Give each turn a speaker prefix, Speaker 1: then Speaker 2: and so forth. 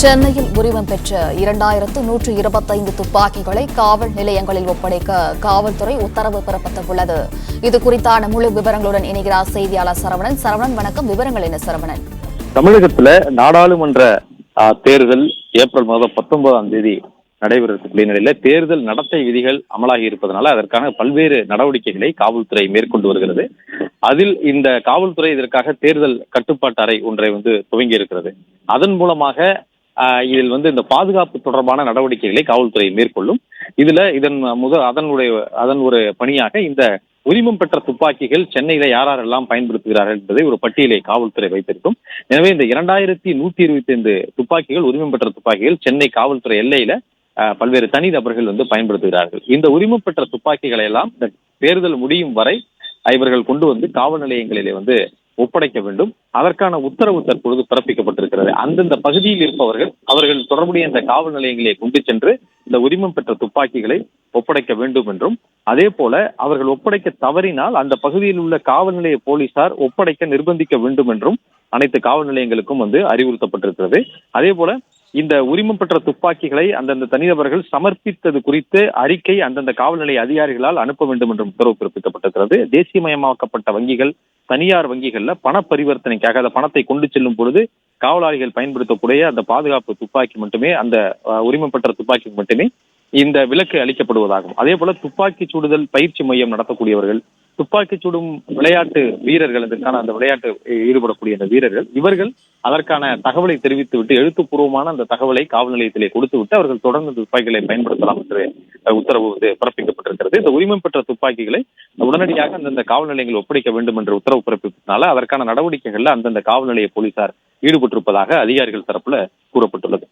Speaker 1: சென்னையில் உரிமம் பெற்ற 2125 துப்பாக்கிகளை காவல் நிலையங்களில் ஒப்படைக்க காவல்துறை உத்தரவு பிறப்பித்துள்ளது. இது குறித்தான முழு விவரங்களுடன் இணைகிறார் செய்தியாளர் சரவணன். சரவணன், வணக்கம். விவரங்கள் என்ன சரவணன்?
Speaker 2: தமிழகத்துல நாடாளுமன்ற தேர்தல் ஏப்ரல் மாதம் 19ஆம் தேதி நடைபெறக்கூடிய நிலையில தேர்தல் நடத்தை விதிகள் அமலாகி இருப்பதனால அதற்கான பல்வேறு நடவடிக்கைகளை காவல்துறை மேற்கொண்டு வருகிறது. அதில் இந்த காவல்துறை இதற்காக தேர்தல் கட்டுப்பாட்டு அறை ஒன்றை துவங்கி இருக்கிறது. அதன் மூலமாக இதில் இந்த பாதுகாப்பு தொடர்பான நடவடிக்கைகளை காவல்துறை மேற்கொள்ளும். அதன் ஒரு பணியாக இந்த உரிமம் பெற்ற துப்பாக்கிகள் சென்னையில யாரெல்லாம் பயன்படுத்துகிறார்கள் என்பதை ஒரு பட்டியலை காவல்துறை வைத்திருக்கும். எனவே இந்த 2125 துப்பாக்கிகள், உரிமம் பெற்ற துப்பாக்கிகள் சென்னை காவல்துறை எல்லையில பல்வேறு தனி நபர்கள் பயன்படுத்துகிறார்கள். இந்த உரிமம் பெற்ற துப்பாக்கிகளை எல்லாம் இந்த தேர்தல் முடியும் வரை இவர்கள் கொண்டு காவல் நிலையங்களிலே ஒப்படைக்க வேண்டும். அதற்கான உத்தரவு தற்பொழுது பிறப்பிக்கப்பட்டிருக்கிறது. அந்தந்த பகுதியில் இருப்பவர்கள் அவர்கள் தொடர்புடைய இந்த காவல் நிலையங்களை கொண்டு சென்று இந்த உரிமம் பெற்ற துப்பாக்கிகளை ஒப்படைக்க வேண்டும் என்றும், அதே போல அவர்கள் ஒப்படைக்க தவறினால் அந்த பகுதியில் உள்ள காவல் நிலைய போலீசார் ஒப்படைக்க நிர்பந்திக்க வேண்டும் என்றும் அனைத்து காவல் நிலையங்களுக்கும் அறிவுறுத்தப்பட்டிருக்கிறது. அதே போல இந்த உரிமம் பெற்ற துப்பாக்கிகளை அந்தந்த தனிநபர்கள் சமர்ப்பித்தது குறித்து அறிக்கை அந்தந்த காவல் நிலைய அதிகாரிகளால் அனுப்ப வேண்டும் என்றும் உத்தரவு பிறப்பிக்கப்பட்டிருக்கிறது. தேசியமயமாக்கப்பட்ட வங்கிகள், தனியார் வங்கிகள்ல பண பரிவர்த்தனைக்காக அந்த பணத்தை கொண்டு செல்லும் பொழுது காவலாளிகள் பயன்படுத்தக்கூடிய அந்த பாதுகாப்பு துப்பாக்கி மட்டுமே, அந்த உரிமம் பெற்ற துப்பாக்கி மட்டுமே இந்த விலக்கு அளிக்கப்படுவதாகும். அதே போல துப்பாக்கி சுடுதல் பயிற்சி மையம் நடத்தக்கூடியவர்கள், துப்பாக்கி சுடும் விளையாட்டு வீரர்கள், இதற்கான அந்த விளையாட்டு ஈடுபடக்கூடிய அந்த வீரர்கள், இவர்கள் அதற்கான தகவலை தெரிவித்து விட்டு எழுத்துப்பூர்வமான அந்த தகவலை காவல் நிலையத்திலே கொடுத்து விட்டு அவர்கள் தொடர்ந்து துப்பாக்கிகளை பயன்படுத்தலாம் என்று உத்தரவு பிறப்பிக்கப்பட்டிருக்கிறது. இந்த உரிமம் பெற்ற துப்பாக்கிகளை உடனடியாக அந்தந்த காவல் நிலையங்கள் ஒப்படைக்க வேண்டும் என்று உத்தரவு பிறப்பிப்பதனால அதற்கான நடவடிக்கைகள்ல அந்தந்த காவல் நிலைய போலீசார் ஈடுபட்டிருப்பதாக அதிகாரிகள் தரப்புல கூறப்பட்டுள்ளது.